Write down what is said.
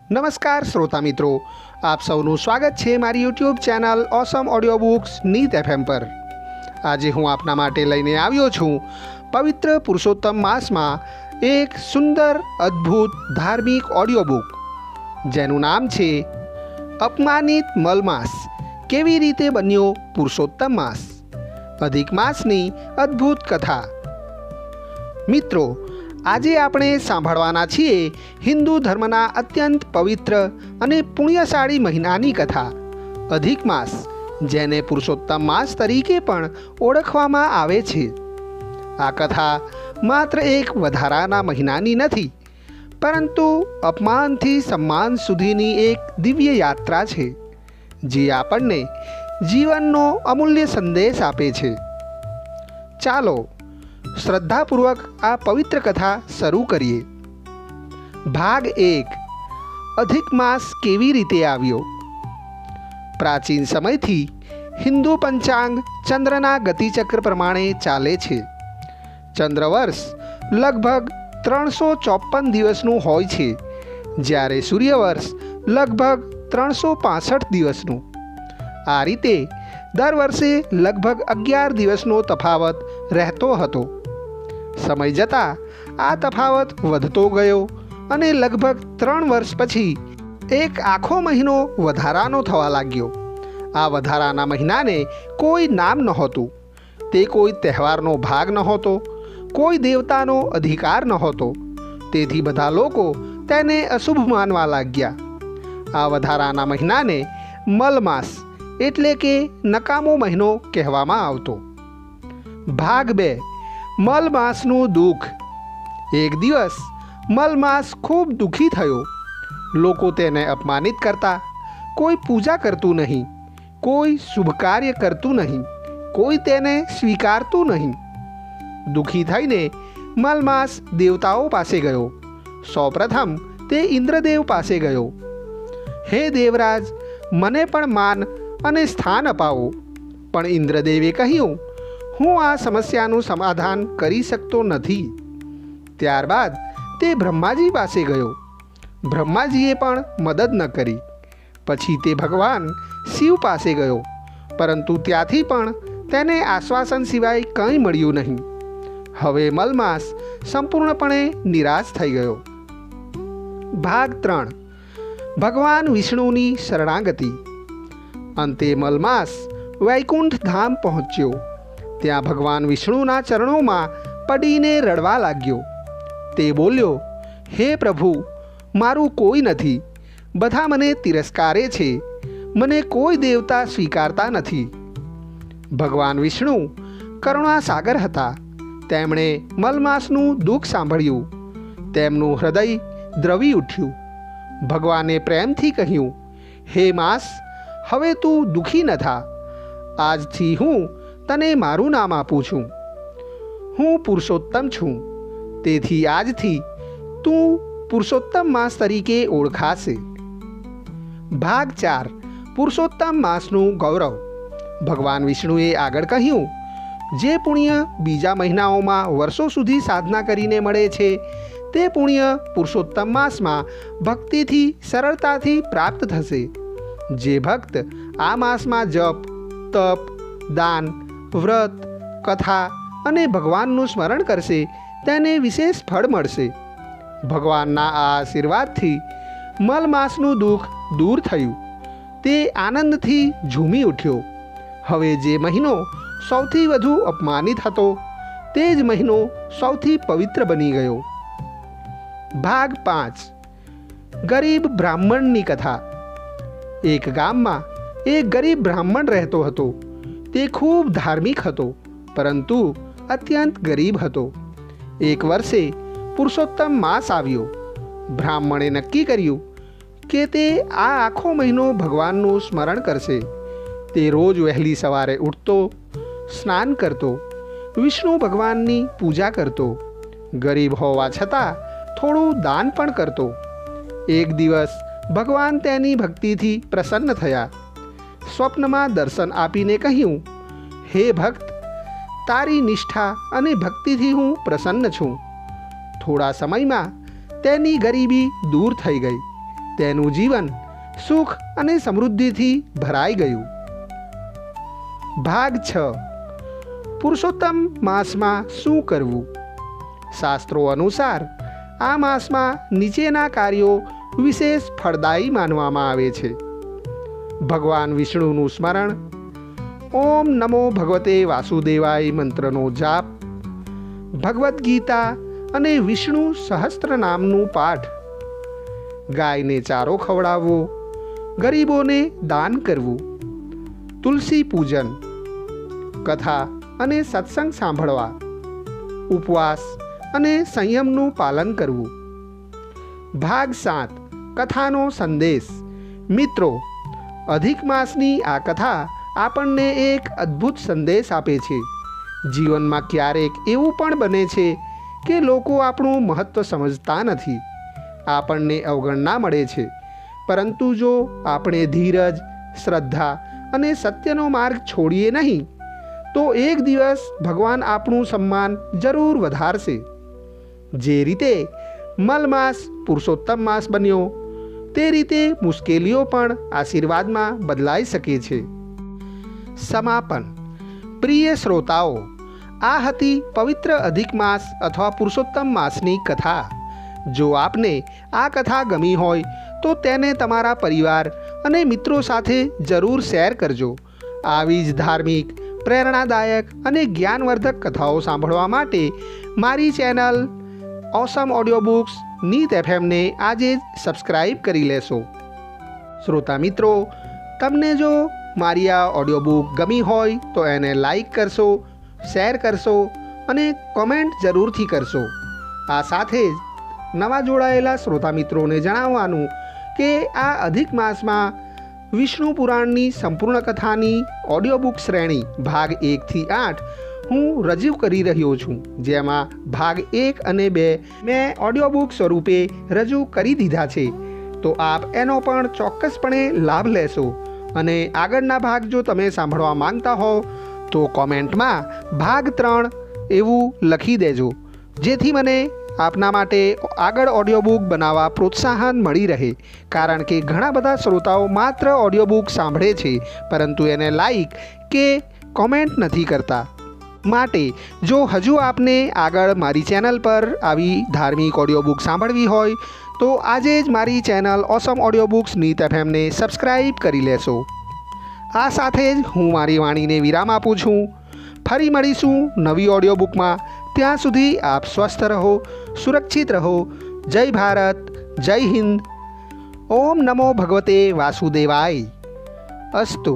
નમસ્કાર શ્રોતા મિત્રો, આપ સૌનું સ્વાગત છે મારી YouTube channel awesome audio books Neet FM પર। આજે હું આપના માટે લઈને આવ્યો છું પવિત્ર પુરુષોત્તમ માસમાં એક સુંદર અદ્ભુત ધાર્મિક ઓડિયો બુક, જેનું નામ છે અપમાનિત મલમાસ, કેવી રીતે બન્યો પુરુષોત્તમ માસ, અધિક માસની અદ્ભુત કથા। મિત્રો, આજે આપણે સાંભળવાના છીએ હિન્દુ ધર્મના અત્યંત પવિત્ર અને પુણ્યશાળી મહિનાની કથા અધિક માસ, જેને પુરુષોત્તમ માસ તરીકે પણ ઓળખવામાં આવે છે। આ કથા માત્ર એક વધારાના મહિનાની નથી, પરંતુ અપમાનથી સન્માન સુધીની એક દિવ્ય યાત્રા છે, જે આપણને જીવનનો અમૂલ્ય સંદેશ આપે છે। ચાલો શ્રદ્ધાપૂર્વક આ પવિત્ર કથા શરૂ કરીએ। ભાગ 1, અધિક માસ કેવી રીતે આવ્યો। પ્રાચીન સમયથી હિન્દુ પંચાંગ ચંદ્રના ગતિચક્ર પ્રમાણે ચાલે છે। ચંદ્રવર્ષ લગભગ 354 દિવસનું હોય છે, જ્યારે સૂર્યવર્ષ લગભગ 365 દિવસનું। આ રીતે દર વર્ષે લગભગ 11 દિવસનો તફાવત રહેતો હતો। સમય જતાં આ તફાવત વધતો ગયો અને લગભગ 3 વર્ષ પછી એક આખો મહિનો વધારાનો થવા લાગ્યો। આ વધારાના મહિનાને કોઈ નામ નહોતું, તે કોઈ તહેવારનો ભાગ નહોતો, કોઈ દેવતાનો અધિકાર નહોતો, તેથી બધા લોકો તેને અશુભ માનવા લાગ્યા। આ વધારાના મહિનાને મલમાસ એટલે કે નકામો મહિનો કહેવામાં આવતો। ભાગ 2, મલમાસનું દુઃખ। એક દિવસ મલમાસ ખૂબ દુઃખી થયો। લોકો તેને અપમાનિત કરતા, કોઈ પૂજા કરતું નહીં, કોઈ શુભ કાર્ય કરતું નહીં, કોઈ તેને સ્વીકારતું નહીં। દુઃખી થઈને મલમાસ દેવતાઓ પાસે ગયો। સૌપ્રથમ તે ઇન્દ્રદેવ પાસે ગયો। હે દેવરાજ, મને પણ માન અને સ્થાન અપાવો। પણ ઇન્દ્રદેવે કહ્યું, હું આ સમસ્યાનું સમાધાન કરી શકતો નથી। ત્યારબાદ તે બ્રહ્માજી પાસે ગયો। બ્રહ્માજીએ પણ મદદ ન કરી। પછી તે ભગવાન શિવ પાસે ગયો, પરંતુ ત્યાંથી પણ તેને આશ્વાસન સિવાય કંઈ મળ્યું નહીં। હવે મલમાસ સંપૂર્ણપણે નિરાશ થઈ ગયો। ભાગ 3, ભગવાન વિષ્ણુની શરણાગતિ। અંતે મલમાસ વૈકુંઠ ધામ પહોંચ્યો। ત્યાં ભગવાન વિષ્ણુના ચરણોમાં પડીને રડવા લાગ્યો। તે બોલ્યો, હે પ્રભુ, મારું કોઈ નથી, બધા મને તિરસ્કારે છે, મને કોઈ દેવતા સ્વીકારતા નથી। ભગવાન વિષ્ણુ કરુણા સાગર હતા। તેમણે મલમાસનું દુઃખ સાંભળ્યું। તેમનું હૃદય દ્રવી ઉઠ્યું। ભગવાને પ્રેમથી કહ્યું, હે માસ, હવે તું દુઃખી ન થા। આજથી હું તને મારું નામ આપું છું। હું પુરુષોત્તમ છું, તેથી આજથી તું પુરુષોત્તમ માસ તરીકે ઓળખાશે। ભાગ 4, પુરુષોત્તમ માસનું ગૌરવ। ભગવાન વિષ્ણુએ આગળ કહ્યું, જે પુણ્ય બીજા મહિનાઓમાં વર્ષો સુધી સાધના કરીને મળે છે, તે પુણ્ય પુરુષોત્તમ માસમાં ભક્તિથી સરળતાથી પ્રાપ્ત થશે। જે ભક્ત આ માસમાં જપ, તપ, દાન, વ્રત, કથા અને ભગવાનનું સ્મરણ કરશે, તેને વિશેષ ફળ મળશે। ભગવાનના આ આશીર્વાદથી મલમાસનું દુઃખ દૂર થયું। તે આનંદથી ઝૂમી ઉઠ્યો। હવે જે મહિનો સૌથી વધુ અપમાનિત હતો, તે જ મહિનો સૌથી પવિત્ર બની ગયો। ભાગ 5, ગરીબ બ્રાહ્મણની કથા। એક ગામમાં એક ગરીબ બ્રાહ્મણ રહેતો હતો। તે ખૂબ ધાર્મિક હતો, પરંતુ અત્યંત ગરીબ હતો। એક વર્ષે પુરુષોત્તમ માસ આવ્યો। બ્રાહ્મણે નક્કી કર્યું કે તે આ આખો મહિનો ભગવાનનું સ્મરણ કરશે। તે રોજ વહેલી સવારે ઉઠતો, સ્નાન કરતો, વિષ્ણુ ભગવાનની પૂજા કરતો, ગરીબ હોવા છતાં થોડું દાન પણ કરતો। એક દિવસ ભગવાન તેની ભક્તિથી પ્રસન્ન થયા। સ્વપ્નમાં દર્શન આપીને કહ્યું, હે ભક્ત, તારી નિષ્ઠા અને ભક્તિથી હું પ્રસન્ન છું। થોડા સમયમાં તેની ગરીબી દૂર થઈ ગઈ। તેનું જીવન સુખ અને સમૃદ્ધિથી ભરાઈ ગયું. ભાગ 6. પુરુષોત્તમ માસમાં શું કરવું? શાસ્ત્રો અનુસાર આ માસમાં નીચેના કાર્યો વિશેષ ફળદાયી માનવામાં આવે છે. ભગવાન વિષ્ણુનું સ્મરણ, ઓમ નમો ભગવતે વાસુદેવાય મંત્રનો જાપ, ભગવદ્ ગીતા અને વિષ્ણુ સહસ્ત્ર નામનું પાઠ, ગાયને ચારો ખવડાવવો, ગરીબોને દાન કરવું, તુલસી પૂજન, કથા અને સત્સંગ સાંભળવા, ઉપવાસ અને સંયમનું પાલન કરવું. ભાગ 7. કથાનો સંદેશ. મિત્રો, અધિક માસની આ કથા આપણને એક અદ્ભુત સંદેશ આપે છે. જીવનમાં ક્યારેક એવું પણ બને છે કે લોકો આપણું મહત્ત્વ સમજતા નથી, આપણને અવગણના મળે છે. પરંતુ જો આપણે ધીરજ, શ્રદ્ધા અને સત્યનો માર્ગ છોડીએ નહીં તો એક દિવસ ભગવાન આપણું સન્માન જરૂર વધારશે. જે રીતે મલમાસ પુરુષોત્તમ માસ બન્યો, તે રીતે મુશ્કેલીઓ પણ આશીર્વાદમાં બદલાઈ શકે છે. સમાપન. પ્રિય શ્રોતાઓ, આ હતી પવિત્ર અધિક માસ અથવા પુરુષોત્તમ માસની કથા. જો આપને આ કથા ગમી હોય તો તેને તમારા પરિવાર અને મિત્રો સાથે જરૂર શેર કરજો. આવી જ ધાર્મિક, પ્રેરણાદાયક અને જ્ઞાનવર્ધક કથાઓ સાંભળવા માટે મારી channel awesome audio books Neet એફએમને આજે જ સબસ્ક્રાઈબ કરી લેશો. શ્રોતા મિત્રો, તમને જો મારી આ ઓડિયો બુક ગમી હોય તો એને લાઈક કરશો, શેર કરશો અને કોમેન્ટ જરૂરથી કરશો. આ સાથે જ નવા જોડાયેલા શ્રોતા મિત્રોને જણાવવાનું કે આ અધિક માસમાં વિષ્ણુ પુરાણની સંપૂર્ણ કથાની ઓડિયો બુક શ્રેણી ભાગ 1 થી 8 હું રજૂ કરી રહ્યો છું, જેમાં ભાગ 1 અને 2 મેં ઓડિયો બુક સ્વરૂપે રજૂ કરી દીધા છે. તો આપ એનો પણ ચોક્કસપણે લાભ લેશો. અને આગળના ભાગ જો તમે સાંભળવા માંગતા હો તો કોમેન્ટમાં ભાગ 3 એવું લખી દેજો, જેથી મને આપના માટે આગળ ઓડિયો બુક બનાવવા પ્રોત્સાહન મળી રહે. કારણ કે ઘણા બધા શ્રોતાઓ માત્ર ઓડિયો બુક સાંભળે છે પરંતુ એને લાઈક કે કોમેન્ટ નથી કરતા. માટે જો હજુ આપને આગળ મારી ચેનલ પર આવી ધાર્મિક ઓડિયો બુક સાંભળવી હોય તો આજે જ મારી channel awesome audio books Neet એફએમને સબસ્ક્રાઈબ કરી લેશો. આ સાથે જ હું મારી વાણીને વિરામ આપું છું. ફરી મળીશું નવી ઓડિયો બુકમાં. ત્યાં સુધી આપ સ્વસ્થ રહો, સુરક્ષિત રહો. જય ભારત, જય હિન્દ. ઓમ નમો ભગવતે વાસુદેવાય. અસ્તુ.